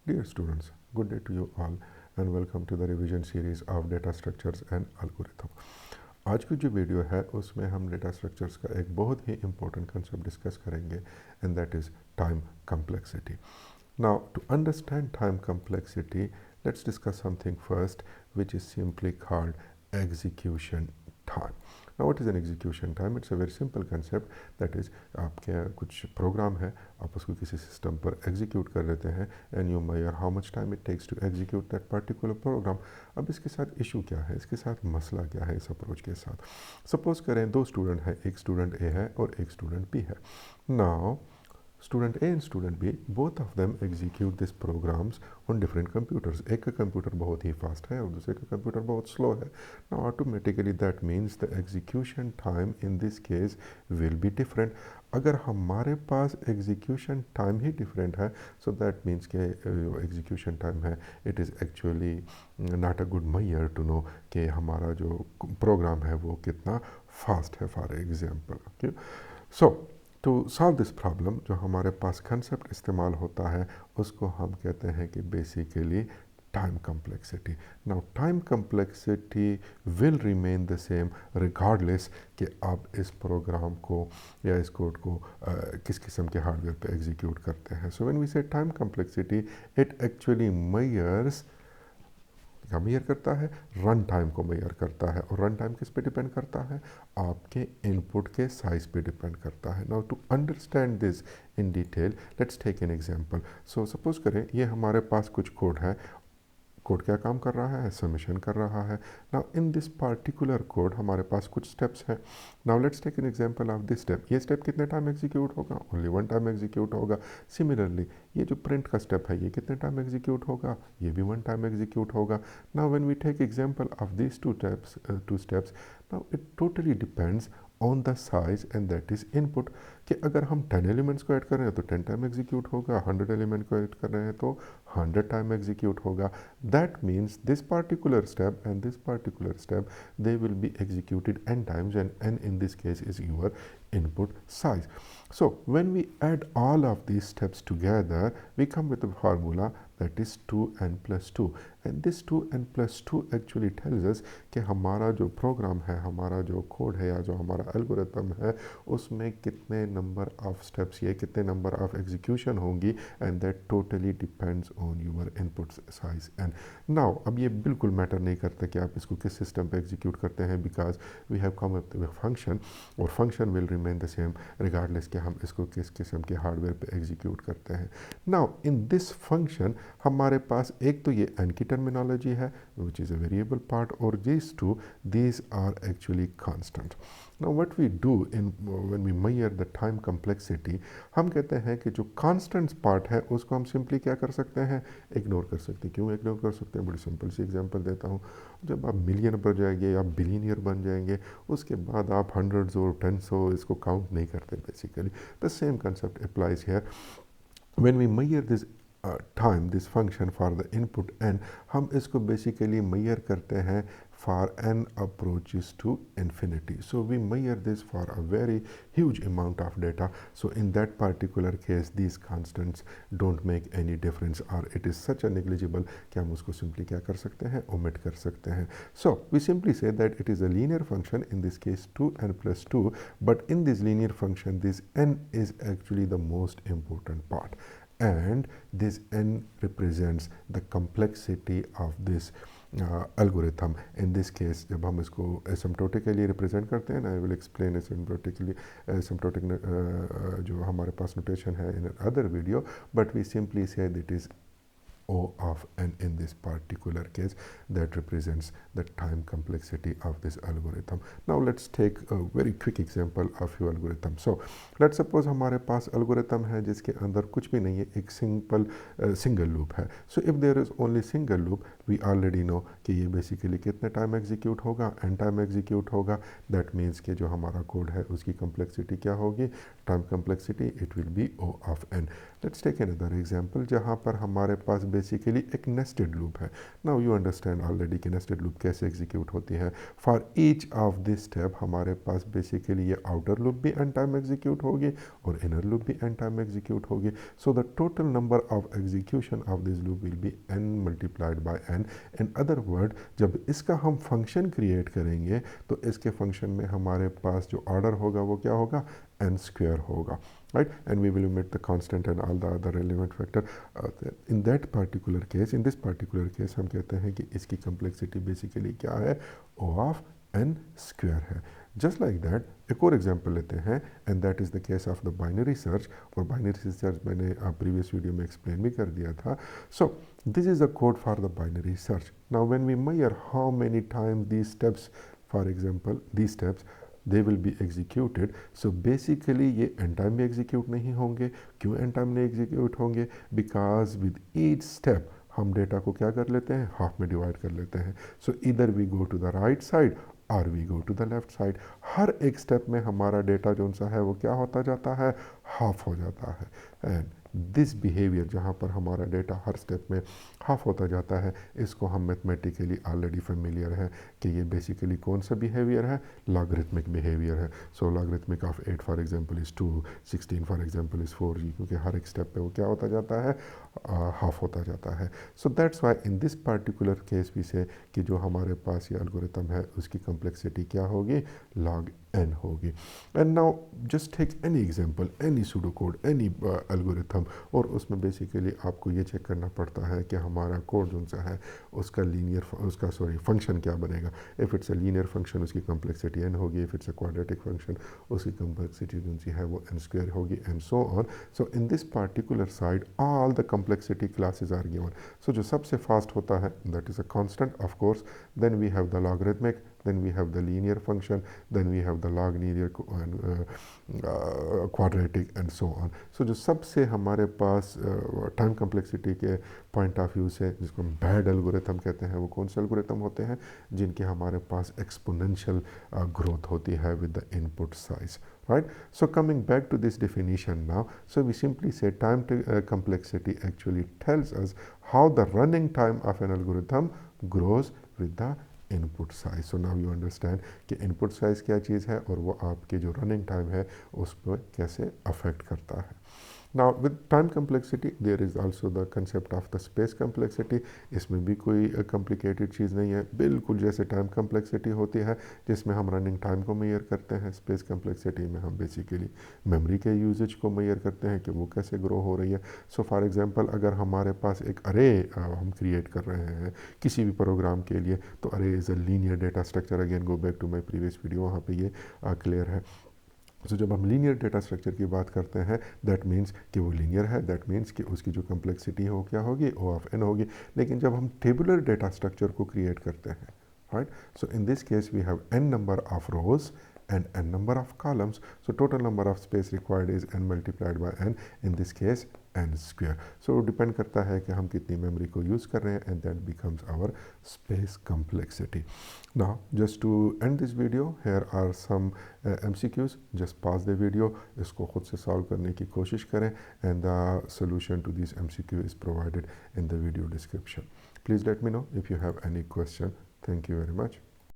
Dear students, good day to you all and welcome to the revision series of data structures and algorithm. आज की जो video है उसमें हम data structures का एक बहुत ही इम्पोर्टेंट कंसेप्ट डिस्कस करेंगे and that is time complexity. Now to understand time complexity, let's discuss something first which is simply called execution time. Now what is an execution time? It's a very simple concept, that is आपके कुछ programme है, आप उसको किसी system पर execute कर लेते हैं and you measure how much time it takes to execute that particular program. अब इसके साथ इशू क्या है, इसके साथ मसला क्या है इस अप्रोच के साथ. सपोज करें दो स्टूडेंट हैं, एक स्टूडेंट ए है और एक स्टूडेंट बी है. Now student A and student B, both of them execute these programs on different computers. एक का कंप्यूटर बहुत ही फास्ट है और दूसरे का कंप्यूटर बहुत स्लो है. Now automatically that means the execution time in this case will be different. अगर हमारे पास execution time ही different है, so that means कि execution time है, it is actually not a good measure to know कि हमारा जो programme है वो कितना फास्ट है, for example. Okay, so to solve this problem जो हमारे पास कंसेप्ट इस्तेमाल होता है उसको हम कहते हैं कि basically time complexity. Now time complexity will remain the same regardless कि आप इस प्रोग्राम को या इस कोड को किस किस्म के हार्डवेयर पे एग्जीक्यूट करते हैं. सो व्हेन वी से time complexity, it actually measures क्या मेजर करता है, रन टाइम को मेजर करता है. और रन टाइम किस पे डिपेंड करता है, आपके इनपुट के साइज पे डिपेंड करता है. Now to understand this in detail, let's take an example. So suppose करें ये हमारे पास कुछ कोड है. कोड क्या काम कर रहा है, सबमिशन कर रहा है. Now in this particular code हमारे पास कुछ स्टेप्स हैं. Now let's take an example of this step. ये स्टेप कितने टाइम एग्जीक्यूट होगा, ओनली वन टाइम एग्जीक्यूट होगा. सिमिलरली ये जो प्रिंट का स्टेप है ये कितने टाइम एग्जीक्यूट होगा, ये भी वन टाइम एग्जीक्यूट होगा. Now when we take example of this two steps, now it totally depends on the size and that is input. कि अगर हम 10 एलिमेंट्स को ऐड कर रहे हैं तो 10 टाइम एग्जीक्यूट होगा, 100 एलिमेंट को ऐड कर रहे हैं तो 100 टाइम एग्जीक्यूट होगा. That means this particular step and this particular step they will be executed n times and n in this case is your input size. So when we add all of these steps together, we come with a formula that is 2n plus 2, and this 2n plus 2 actually tells us कि हमारा जो programme है, हमारा जो code है या जो हमारा एल्गोरिथम है उसमें कितने नंबर ऑफ स्टेप्स या कितने नंबर ऑफ एग्जीक्यूशन होंगी, and that totally depends on your input size. And now अब ये बिल्कुल मैटर नहीं करता कि आप इसको किस सिस्टम पे एग्जीक्यूट करते हैं, because we have come up with function और function will remain the same regardless कि हम इसको किस किस्म के हार्डवेयर पे एग्जीक्यूट करते हैं. नाउ इन दिस फंक्शन हमारे पास एक तो ये n की टर्मिनोलॉजी है which is a variable part, और these two, these are actually constant. Now what we do when we measure the time complexity, हम कहते हैं कि जो constant part है उसको हम simply क्या कर सकते हैं, इग्नोर कर सकते हैं. क्यों इग्नोर कर सकते हैं, बड़ी सिंपल सी एग्जांपल देता हूँ. जब आप मिलियन पर जाएंगे या बिलियनियर बन जाएंगे उसके बाद आप हंड्रेड्स और टेंस इसको काउंट नहीं करते. Basically the same concept applies here. when we measure this time, this function for the input n, हम इसको basically measure करते हैं for n approaches to infinity. So we measure this for a very huge amount of data. So in that particular case these constants don't make any difference, or it is such a negligible कि हम उसको simply क्या कर सकते हैं, omit कर सकते हैं. So we simply say that it is a linear function, in this case 2n plus 2, but in this linear function this n is actually the most important part, and this n represents the complexity of this algorithm. In this case जब हम इसको asymptotically represent करते हैं, I will explain asymptotic जो हमारे पास notation है in another video, but we simply say that it is O of n in this particular case that represents the time complexity of this algorithm. Now let's take a very quick example of your algorithm. So let's suppose हमारे पास algorithm है जिसके अंदर कुछ भी नहीं है, एक single loop है. So if there is only single loop, we already know कि ये basically कितने time execute होगा, n time execute होगा. That means कि जो हमारा code है उसकी complexity क्या होगी, time complexity, it will be O of n. Let's take another example जहाँ पर हमारे पास बेसिकली एक नेस्टेड लूप है। नाउ यू अंडरस्टैंड ऑलरेडी कि नेस्टेड लूप कैसे एग्जीक्यूट होती है। For each of this step हमारे पास बेसिकली ये आउटर लूप भी एन टाइम एग्जीक्यूट होगी और इनर लूप भी एन टाइम एग्जीक्यूट होगी। So the total number of execution of this loop will be n multiplied by n. In other word, जब इसका हम फंक्शन क्रिएट करेंगे तो इसके फंक्शन में हमारे पास जो ऑर्डर होगा वो क्या होगा, n square होगा, right? And we will omit the constant and all the other relevant factor. In that particular case, in this particular case हम कहते हैं कि इसकी complexity basically क्या है, O of n square है। Just like that, एक और एग्जाम्पल लेते हैं and that is the case of the binary search। और binary search मैंने previous video में explain भी कर दिया था। So this is the code for the binary search। Now when we measure how many times these steps, for example these steps they will be executed, so basically ये n time में execute नहीं होंगे। क्यों n time नहीं execute होंगे? because with each step हम data को क्या कर लेते हैं, हाफ में डिवाइड कर लेते हैं। सो इधर we go to the right side और we go to the left side. हर एक स्टेप में हमारा डेटा जो सा है वो क्या होता जाता है, हाफ हो जाता है। एंड दिस बिहेवियर जहाँ पर हमारा डेटा हर स्टेप में हाफ होता जाता है, इसको हम मैथमेटिकली ऑलरेडी फेमिलियर है कि ये बेसिकली कौन सा बिहेवियर है, लॉगरिथमिक बिहेवियर है। So logarithmic of 8 for example is 2, 16 for example is 4, क्योंकि हर एक स्टेप पे वो क्या होता जाता है, हाफ होता जाता है। So that's why in this particular case भी से कि जो हमारे पास ये एल्गोरिथम है उसकी कम्प्लेक्सिटी क्या होगी, log n होगी। And now just take any example, any pseudo code, any algorithm, और उसमें बेसिकली आपको ये चेक करना पड़ता है कि हमारा कोड जो सा है उसका लीनियर फंक्शन क्या बनेगा। If it's a linear function उसकी कम्प्लेक्सिटी n होगी, if it's a quadratic function उसकी कम्प्लेक्सिटी जो सी है वो n स्क्वायर होगी, and so on. So in this particular side all the complexity classes are given. So जो सबसे फास्ट होता है that is a constant of course, then we have the logarithmic, then we have the linear function, then we have the log linear quadratic and so on। so जो सबसे हमारे पास time complexity के point of view से जिसको हम bad algorithm कहते हैं, वो कौन से एल्गोरिथम होते हैं, जिनके हमारे पास एक्सपोनेंशियल ग्रोथ होती है with the input size, right? So coming back to this definition now, so we simply say time complexity actually tells us how the running time of an algorithm grows with the input size. So now you understand कि input size क्या चीज़ है और वो आपके जो running time है उस पर कैसे अफेक्ट करता है। Now with time complexity there is also the concept of the space complexity. इसमें भी कोई कॉम्प्लिकेटेड चीज़ नहीं है, बिल्कुल जैसे टाइम कम्प्लेक्सिटी होती है जिसमें हम रनिंग टाइम को मेजर करते हैं, स्पेस कम्प्लेक्सिटी में हम बेसिकली मेमोरी के यूजेज को मेजर करते हैं कि वो कैसे ग्रो हो रही है। सो फॉर एग्जांपल अगर हमारे पास एक अरे हम क्रिएट कर रहे हैं किसी भी प्रोग्राम के लिए, तो array is a linear data structure. Again go back to my previous video, वहाँ पे ये क्लियर है। सो जब हम लीनियर डेटा स्ट्रक्चर की बात करते हैं दैट मीन्स कि वो लीनियर है, दैट मीन्स कि उसकी जो कम्प्लेक्सिटी हो क्या होगी, ओ ऑफ एन होगी। लेकिन जब हम टेबुलर डेटा स्ट्रक्चर को क्रिएट करते हैं, right, so in this case we have n number of rows and n number of columns, so total number of space required is n multiplied by n, in this case n square। so depend करता है कि हम कितनी memory को use कर रहे हैं, and that becomes our space complexity। now just to end this video, here are some MCQs, just pause the video, इसको खुद से सॉल्व करने की कोशिश करें, and the solution to this MCQ is provided in the video description। please let me know if you have any question। thank you very much।